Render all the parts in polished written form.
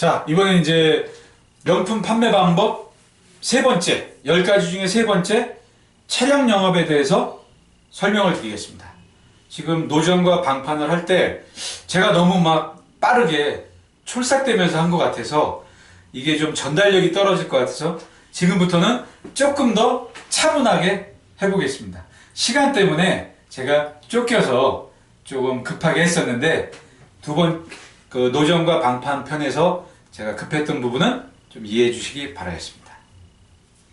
자, 이번엔 이제 명품 판매 방법 세 번째, 10가지 중에 세 번째, 차량 영업에 대해서 설명을 드리겠습니다. 지금 노전과 방판을 할 때 제가 너무 막 빠르게 촐싹대면서 한 것 같아서 이게 좀 전달력이 떨어질 것 같아서 지금부터는 조금 더 차분하게 해보겠습니다. 시간 때문에 제가 쫓겨서 조금 급하게 했었는데 두 번 그 노전과 방판 편에서 제가 급했던 부분은 좀 이해해 주시기 바라겠습니다.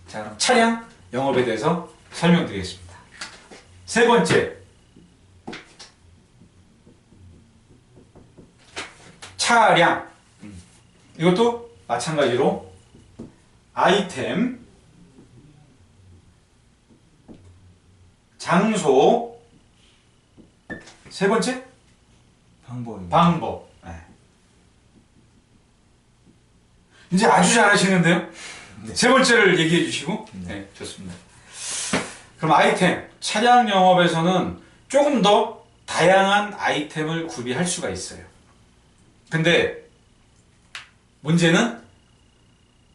자, 그럼 차량 영업에 대해서 설명드리겠습니다. 세 번째, 차량. 이것도 마찬가지로 아이템, 장소, 세 번째 방법. 네. 이제 아주 잘하시는데요? 네. 세 번째를 얘기해 주시고. 네, 좋습니다. 그럼 아이템, 차량 영업에서는 조금 더 다양한 아이템을 구비할 수가 있어요. 근데 문제는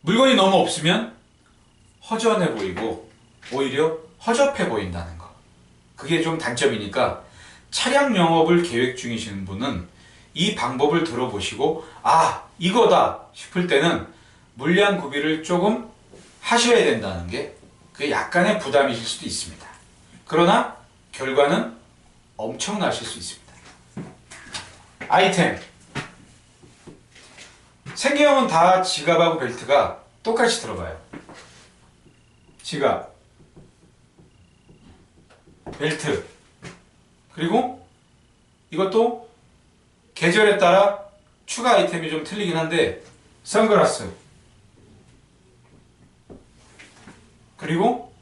물건이 너무 없으면 허전해 보이고 오히려 허접해 보인다는 거. 그게 좀 단점이니까 차량 영업을 계획 중이신 분은 이 방법을 들어보시고 아, 이거다 싶을 때는 물량 구비를 조금 하셔야 된다는 게 그게 약간의 부담이실 수도 있습니다. 그러나 결과는 엄청나실 수 있습니다. 아이템, 생계형은 다 지갑하고 벨트가 똑같이 들어가요. 지갑, 벨트, 그리고 이것도 계절에 따라 추가 아이템이 좀 틀리긴 한데 선글라스, 그리고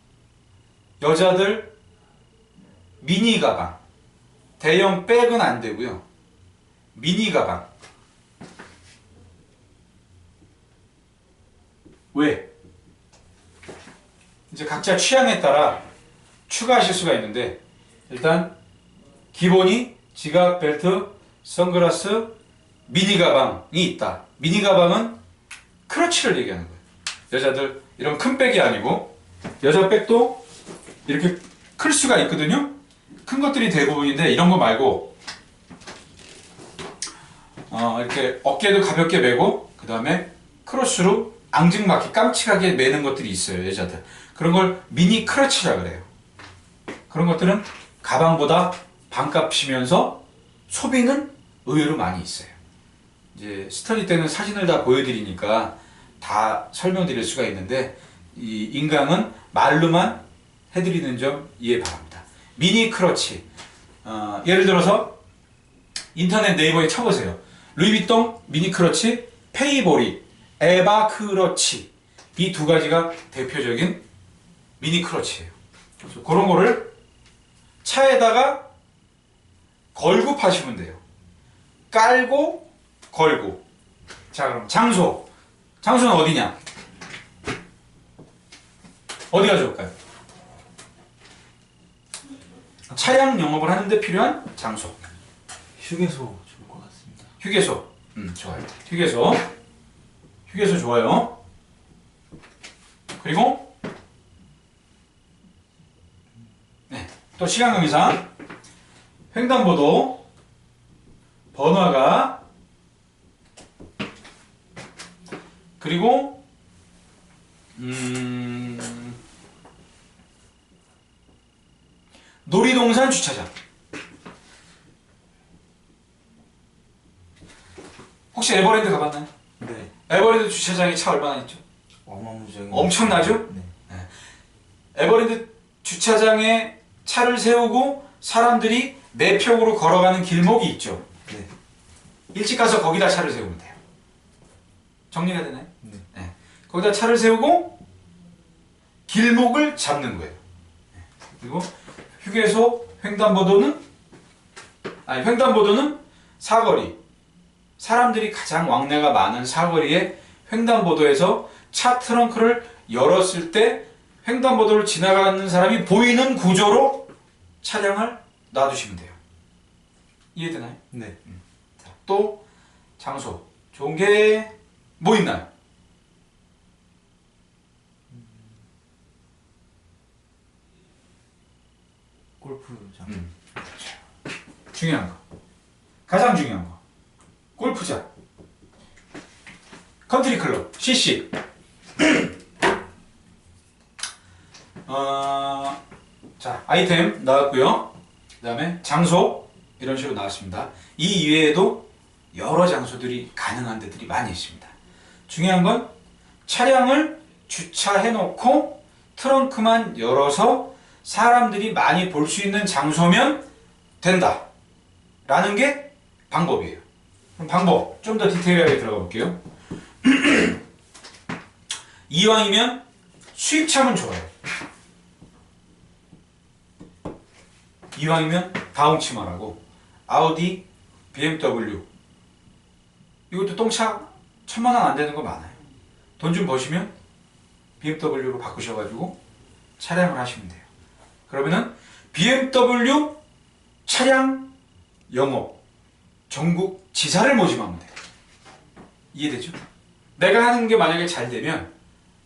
여자들 미니 가방, 대형 백은 안 되고요. 미니 가방. 왜? 이제 각자 취향에 따라 추가하실 수가 있는데 일단 기본이 지갑, 벨트, 선글라스, 미니 가방이 있다. 미니 가방은 크러치를 얘기하는 거예요. 여자들 이런 큰 백이 아니고 여자 백도 이렇게 클 수가 있거든요. 큰 것들이 대부분인데 이런 거 말고 이렇게 어깨도 가볍게 메고 그 다음에 크로스로 앙증맞게 깜찍하게 매는 것들이 있어요. 여자들. 그런 걸 미니 크러치라 그래요. 그런 것들은 가방보다 반값이면서 소비는 의외로 많이 있어요. 이제 스터디 때는 사진을 다 보여드리니까 다 설명드릴 수가 있는데 이 인강은 말로만 해드리는 점 이해 바랍니다. 미니 크러치. 예를 들어서 인터넷 네이버에 쳐보세요. 루이비통 미니 크러치, 페이보리, 에바 크러치. 이 두 가지가 대표적인 미니 크러치예요. 그래서 그런 거를 차에다가 걸고 파시면 돼요. 깔고 걸고. 자, 그럼 장소. 장소는 어디냐? 어디가 좋을까요? 차량 영업을 하는데 필요한 장소. 휴게소 좋을 것 같습니다. 휴게소. 좋아요. 휴게소. 휴게소 좋아요. 그리고 네, 또 시간 관계상 횡단보도 번화가 그리고 놀이동산 주차장. 혹시 에버랜드 가봤나요? 네. 에버랜드 주차장에 차 얼마나 있죠? 어마무적인. 엄청나죠? 네. 에버랜드 주차장에 차를 세우고 사람들이 매평으로 걸어가는 길목이 있죠. 네. 일찍 가서 거기다 차를 세우면 돼요. 정리가 되나요? 네. 네. 거기다 차를 세우고 길목을 잡는 거예요. 그리고 휴게소, 횡단보도는 사거리. 사람들이 가장 왕래가 많은 사거리에 횡단보도에서 차 트렁크를 열었을 때 횡단보도를 지나가는 사람이 보이는 구조로 차량을 놔두시면 돼요. 이해되나요? 네. 또 장소. 좋은 게 뭐 있나요? 골프장. 중요한 거. 가장 중요한 거. 골프장. 컨트리 클럽. CC. 자, 아이템 나왔고요. 그 다음에 장소. 이런 식으로 나왔습니다. 이 이외에도 여러 장소들이 가능한 데들이 많이 있습니다. 중요한 건 차량을 주차해놓고 트렁크만 열어서 사람들이 많이 볼 수 있는 장소면 된다 라는 게 방법이에요. 그럼 방법 좀 더 디테일하게 들어가 볼게요. 이왕이면 수입차면 좋아요. 이왕이면 다홍치마라고 아우디, BMW 이것도 똥차 1000만 원 안 되는 거 많아요. 돈 좀 버시면 BMW로 바꾸셔가지고 차량을 하시면 돼요. 그러면은 BMW 차량 영업 전국 지사를 모집하면 돼요. 이해되죠? 내가 하는 게 만약에 잘 되면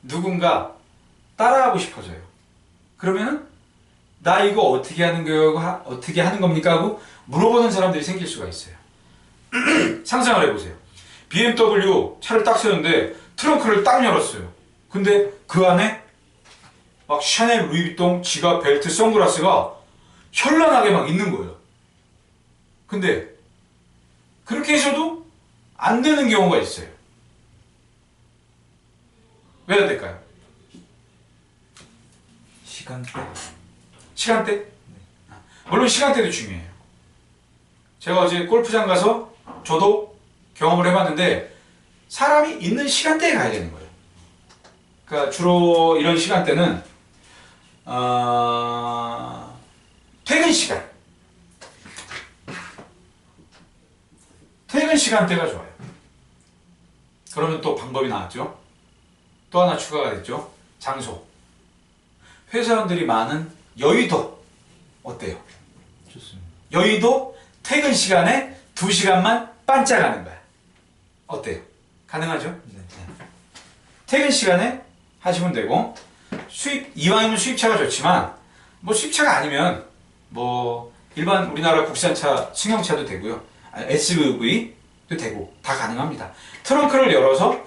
누군가 따라하고 싶어져요. 그러면은 나 이거 어떻게 하는 거예요? 어떻게 하는 겁니까? 하고 물어보는 사람들이 생길 수가 있어요. 상상을 해보세요. BMW 차를 딱 세웠는데 트렁크를 딱 열었어요. 근데 그 안에 막 샤넬, 루이비통, 지갑, 벨트, 선글라스가 현란하게 막 있는 거예요. 근데 그렇게 해서도 안 되는 경우가 있어요. 왜 안 될까요? 시간대. 시간대? 물론 시간대도 중요해요. 제가 어제 골프장 가서 저도 경험을 해봤는데 사람이 있는 시간대에 가야 되는 거예요. 그러니까 주로 이런 시간대는 퇴근 시간. 퇴근 시간대가 좋아요. 그러면 또 방법이 나왔죠. 또 하나 추가가 됐죠. 장소. 회사원들이 많은 여의도 어때요? 좋습니다. 여의도 퇴근 시간에 2시간만 반짝하는 거야. 어때요? 가능하죠? 네. 퇴근 시간에 하시면 되고 이왕이면 수입차가 좋지만 뭐 수입차가 아니면 뭐 일반 우리나라 국산차 승용차도 되고요. SUV도 되고 다 가능합니다. 트렁크를 열어서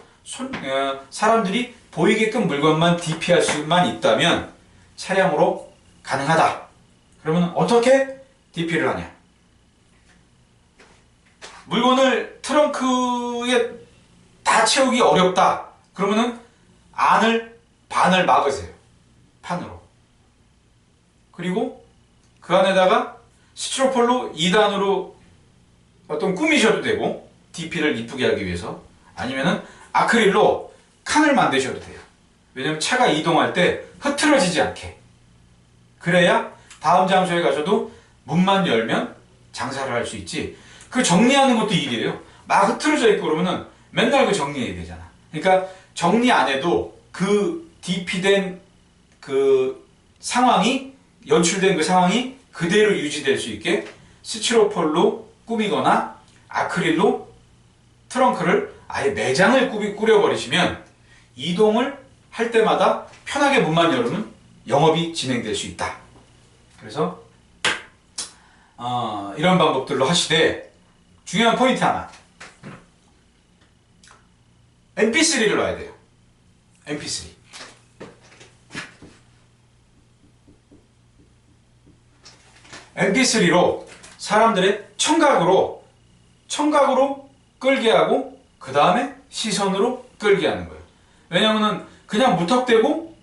사람들이 보이게끔 물건만 DP할 수만 있다면 차량으로 가능하다. 그러면 어떻게 DP를 하냐? 물건을 트렁크에 다 채우기 어렵다. 그러면은 안을 반을 막으세요. 판으로. 그리고 그 안에다가 스티로폴로 2단으로 어떤 꾸미셔도 되고 DP를 이쁘게 하기 위해서 아니면은 아크릴로 칸을 만드셔도 돼요. 왜냐면 차가 이동할 때 흐트러지지 않게. 그래야 다음 장소에 가서도 문만 열면 장사를 할 수 있지. 그 정리하는 것도 일이에요. 막 흐트러져 있고 그러면은 맨날 그 정리해야 되잖아. 그러니까 정리 안 해도 그 DP된 그 상황이 연출된 그 상황이 그대로 유지될 수 있게 스티로폴로 꾸미거나 아크릴로 트렁크를 아예 매장을 꾸려버리시면 이동을 할 때마다 편하게 문만 열으면 영업이 진행될 수 있다. 그래서 이런 방법들로 하시되 중요한 포인트 하나. MP3를 놔야 돼요. MP3. MP3로 사람들의 청각으로 끌게 하고 그 다음에 시선으로 끌게 하는 거예요. 왜냐면은 그냥 무턱대고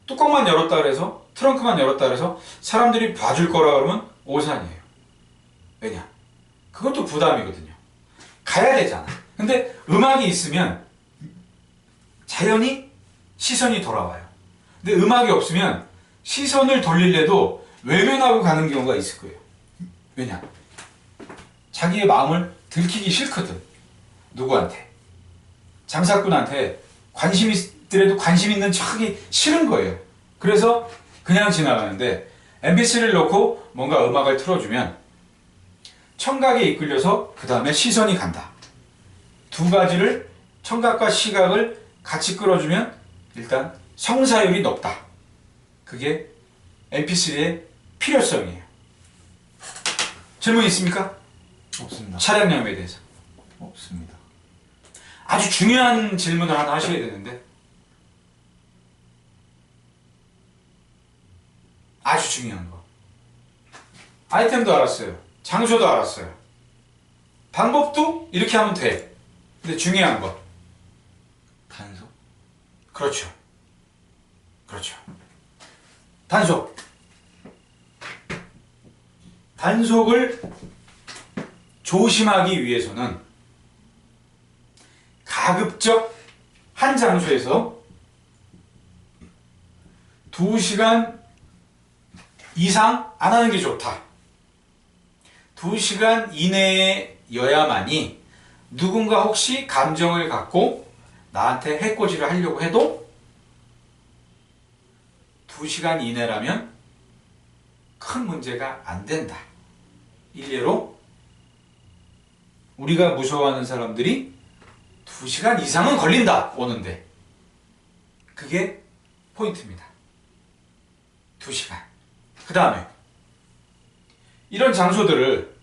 뚜껑만 열었다 그래서 트렁크만 열었다 그래서 사람들이 봐줄 거라 그러면 오산이에요. 왜냐? 그것도 부담이거든요. 가야 되잖아. 근데 음악이 있으면 자연히 시선이 돌아와요. 근데 음악이 없으면 시선을 돌리려도 외면하고 가는 경우가 있을 거예요. 왜냐? 자기의 마음을 들키기 싫거든. 누구한테? 장사꾼한테 관심 있더라도 관심 있는 척하기 싫은 거예요. 그래서 그냥 지나가는데 MB3를 넣고 뭔가 음악을 틀어주면 청각에 이끌려서 그 다음에 시선이 간다. 두 가지를 청각과 시각을 같이 끌어주면 일단 성사율이 높다. 그게 MP3의 필요성이에요. 질문 있습니까? 없습니다. 차량염에 대해서. 없습니다. 아주 중요한 질문을 하나 하셔야 되는데, 아주 중요한 거. 아이템도 알았어요. 장소도 알았어요. 방법도 이렇게 하면 돼. 근데 중요한 거. 단속? 그렇죠. 그렇죠. 단속. 단속을 조심하기 위해서는 가급적 한 장소에서 2시간 이상 안 하는 게 좋다. 2시간 이내여야만이 누군가 혹시 감정을 갖고 나한테 해코지를 하려고 해도 2시간 이내라면 큰 문제가 안 된다. 일례로 우리가 무서워하는 사람들이 2시간 이상은 걸린다 오는데, 그게 포인트입니다. 2시간. 그 다음에 이런 장소들을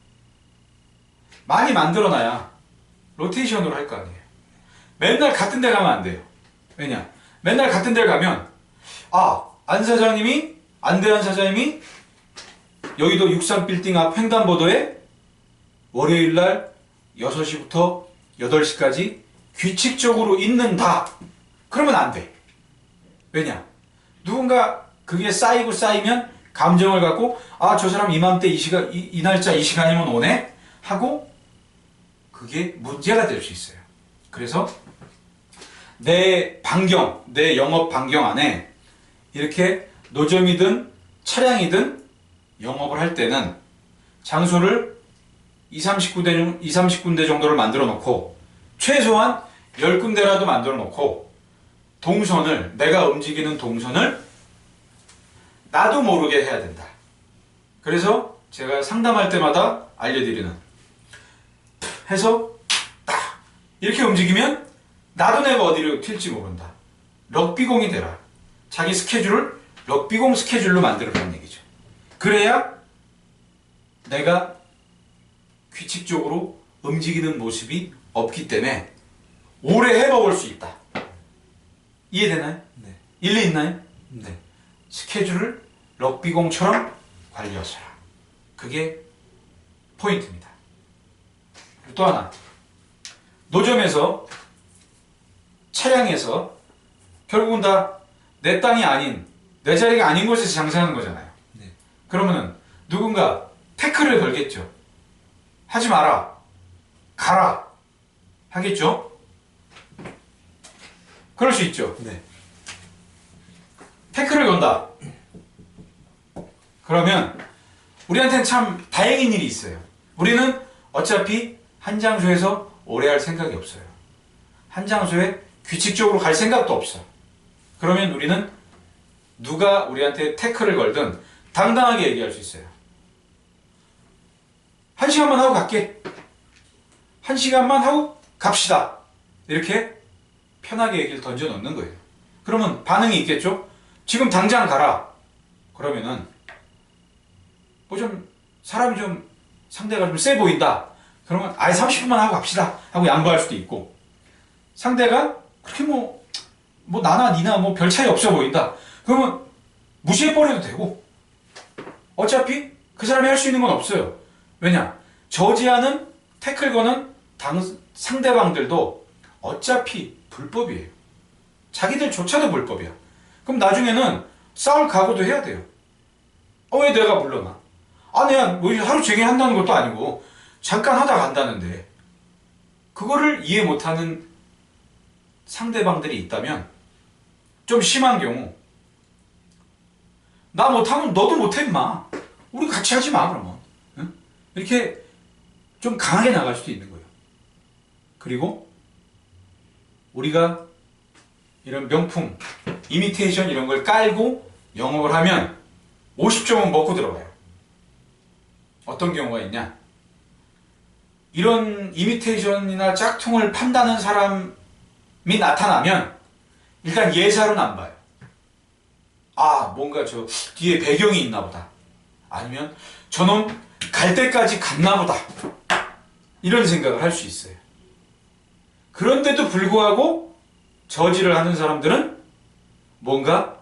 많이 만들어놔야 로테이션으로 할 거 아니에요. 맨날 같은 데 가면 안 돼요. 왜냐? 맨날 같은 데 가면 안 사장님이, 안대한 사장님이 여의도 63빌딩 앞 횡단보도에 월요일날 6시부터 8시까지 규칙적으로 있는다. 그러면 안 돼. 왜냐? 누군가 그게 쌓이면 감정을 갖고 저 사람 이맘때 이 날짜 이 시간이면 오네? 하고 그게 문제가 될 수 있어요. 그래서 내 영업 반경 안에 이렇게 노점이든 차량이든 영업을 할 때는 장소를 20-30군데 정도를 만들어 놓고 최소한 10군데라도 만들어 놓고 내가 움직이는 동선을 나도 모르게 해야 된다. 그래서 제가 상담할 때마다 알려드리는, 해서 딱 이렇게 움직이면 나도 내가 어디로 튈지 모른다. 럭비공이 되라. 자기 스케줄을 럭비공 스케줄로 만들어라는 얘기죠. 그래야 내가 규칙적으로 움직이는 모습이 없기 때문에 오래 해먹을 수 있다. 이해되나요? 네. 일리 있나요? 네. 스케줄을 럭비공처럼 관리하셔라. 그게 포인트입니다. 또 하나, 노점에서, 차량에서 결국은 다 내 땅이 아닌, 내 자리가 아닌 곳에서 장사하는 거잖아요. 네. 그러면은 누군가 태클을 걸겠죠. 하지 마라, 가라 하겠죠. 그럴 수 있죠. 네. 태클을 건다. 그러면 우리한테는 참 다행인 일이 있어요. 우리는 어차피 한 장소에서 오래 할 생각이 없어요. 한 장소에 규칙적으로 갈 생각도 없어. 그러면 우리는 누가 우리한테 태클을 걸든 당당하게 얘기할 수 있어요. 1시간만 하고 갈게. 1시간만 하고 갑시다. 이렇게 편하게 얘기를 던져 놓는 거예요. 그러면 반응이 있겠죠? 지금 당장 가라. 그러면은 사람이 좀 상대가 좀 세 보인다. 그러면 30분만 하고 갑시다 하고 양보할 수도 있고, 상대가 그렇게 나나 니나 별 차이 없어 보인다. 그러면 무시해버려도 되고, 어차피 그 사람이 할 수 있는 건 없어요. 왜냐? 저지하는, 태클 거는 상대방들도 어차피 불법이에요. 자기들조차도 불법이야. 그럼 나중에는 싸울 각오도 해야 돼요. 왜 내가 물러나? 내가 하루 종일 한다는 것도 아니고 잠깐 하다 간다는데, 그거를 이해 못하는 상대방들이 있다면, 좀 심한 경우, 나 못하면 너도 못해 임마. 우리 같이 하지 마 그러면. 응? 이렇게 좀 강하게 나갈 수도 있는 거예요. 그리고 우리가 이런 명품, 이미테이션 이런 걸 깔고 영업을 하면 50점은 먹고 들어가요. 어떤 경우가 있냐? 이런 이미테이션이나 짝퉁을 판다는 사람이 나타나면 일단 예사로는 안 봐요. 아, 뭔가 저 뒤에 배경이 있나 보다. 아니면 저놈 갈 때까지 갔나 보다. 이런 생각을 할 수 있어요. 그런데도 불구하고 저지를 하는 사람들은 뭔가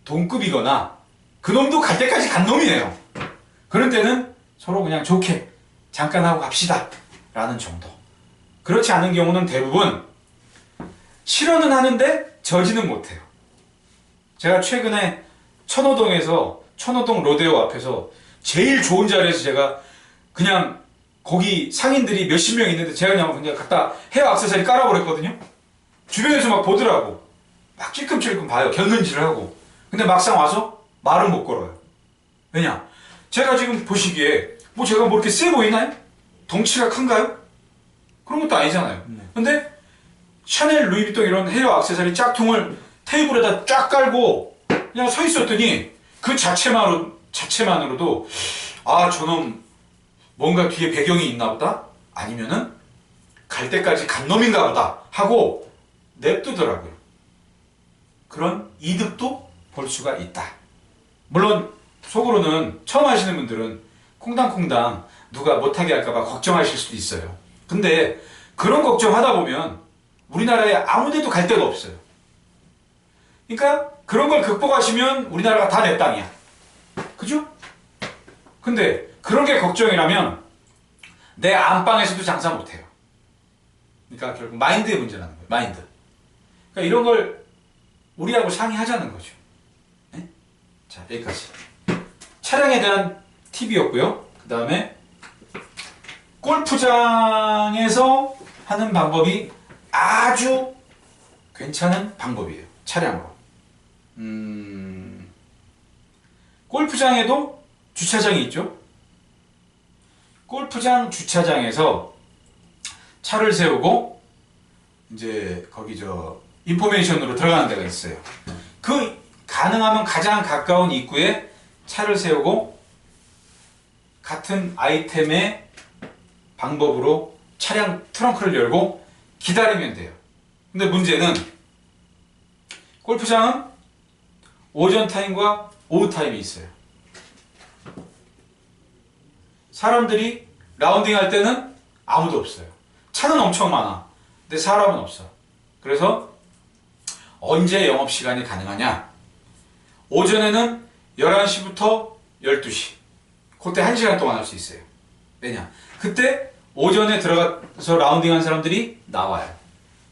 동급이거나 그놈도 갈 때까지 간 놈이에요. 그런 때는 서로 그냥 좋게 잠깐 하고 갑시다 라는 정도. 그렇지 않은 경우는 대부분 실언은 하는데 저지는 못해요. 제가 최근에 천호동 로데오 앞에서 제일 좋은 자리에서 제가 그냥 거기 상인들이 몇십 명 있는데 제가 그냥 갖다 헤어 액세서리 깔아버렸거든요. 주변에서 막 보더라고. 막 찔끔찔끔 봐요. 견눈질을 하고. 근데 막상 와서 말은 못 걸어요. 왜냐? 제가 지금 보시기에 제가 이렇게 세 보이나요? 덩치가 큰가요? 그런 것도 아니잖아요. 근데 샤넬, 루이비통 이런 헤어 액세서리 짝퉁을 테이블에다 쫙 깔고 그냥 서 있었더니 그 자체만으로도 아, 저놈 뭔가 뒤에 배경이 있나 보다? 아니면은 갈 때까지 간 놈인가 보다 하고 냅두더라고요. 그런 이득도 볼 수가 있다. 물론 속으로는 처음 하시는 분들은 콩당콩당 누가 못하게 할까봐 걱정하실 수도 있어요. 근데 그런 걱정하다 보면 우리나라에 아무 데도 갈 데가 없어요. 그러니까 그런 걸 극복하시면 우리나라가 다 내 땅이야. 그죠? 근데 그런 게 걱정이라면 내 안방에서도 장사 못해요. 그러니까 결국 마인드의 문제라는 거예요. 마인드. 그러니까 이런 걸 우리하고 상의하자는 거죠. 네? 자, 여기까지. 차량에 대한 팁이었고요. 그 다음에 골프장에서 하는 방법이 아주 괜찮은 방법이에요. 차량으로. 골프장에도 주차장이 있죠. 골프장 주차장에서 차를 세우고 이제 거기 인포메이션으로 들어가는 데가 있어요. 그 가능하면 가장 가까운 입구에 차를 세우고 같은 아이템의 방법으로 차량 트렁크를 열고 기다리면 돼요. 근데 문제는 골프장은 오전 타임과 오후 타임이 있어요. 사람들이 라운딩 할 때는 아무도 없어요. 차는 엄청 많아. 근데 사람은 없어. 그래서 언제 영업시간이 가능하냐? 오전에는 11시부터 12시. 그때 1시간 동안 할 수 있어요. 왜냐? 그때 오전에 들어가서 라운딩 한 사람들이 나와요.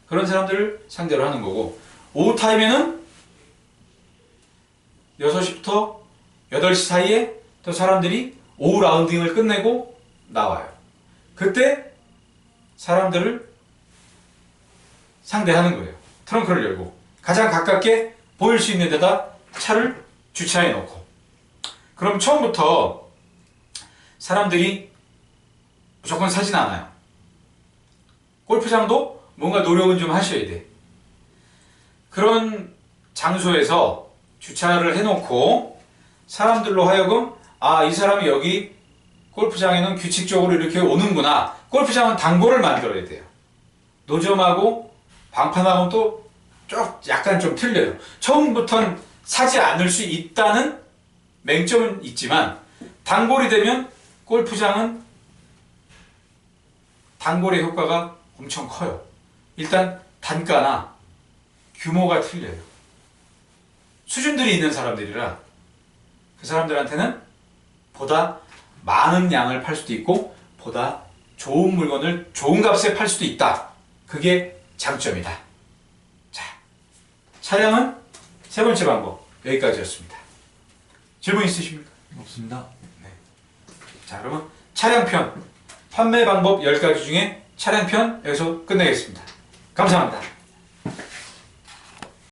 그런 사람들을 상대로 하는 거고, 오후 타임에는 6시부터 8시 사이에 또 사람들이 오후 라운딩을 끝내고 나와요. 그때 사람들을 상대하는 거예요. 트렁크를 열고 가장 가깝게 보일 수 있는 데다 차를 주차해 놓고, 그럼 처음부터 사람들이 무조건 사진 않아요. 골프장도 뭔가 노력은 좀 하셔야 돼. 그런 장소에서 주차를 해놓고 사람들로 하여금 이 사람이 여기 골프장에는 규칙적으로 이렇게 오는구나. 골프장은 단골을 만들어야 돼요. 노점하고 방판하고는 또 약간 좀 틀려요. 처음부터는 사지 않을 수 있다는 맹점은 있지만 단골이 되면 골프장은 단골의 효과가 엄청 커요. 일단 단가나 규모가 틀려요. 수준들이 있는 사람들이라 그 사람들한테는 보다 많은 양을 팔 수도 있고 보다 좋은 물건을 좋은 값에 팔 수도 있다. 그게 장점이다. 자, 차량은 세 번째 방법 여기까지였습니다. 질문 있으십니까? 없습니다. 네. 자, 그러면 차량편 판매 방법 10가지 중에 차량편 여기서 끝내겠습니다. 감사합니다.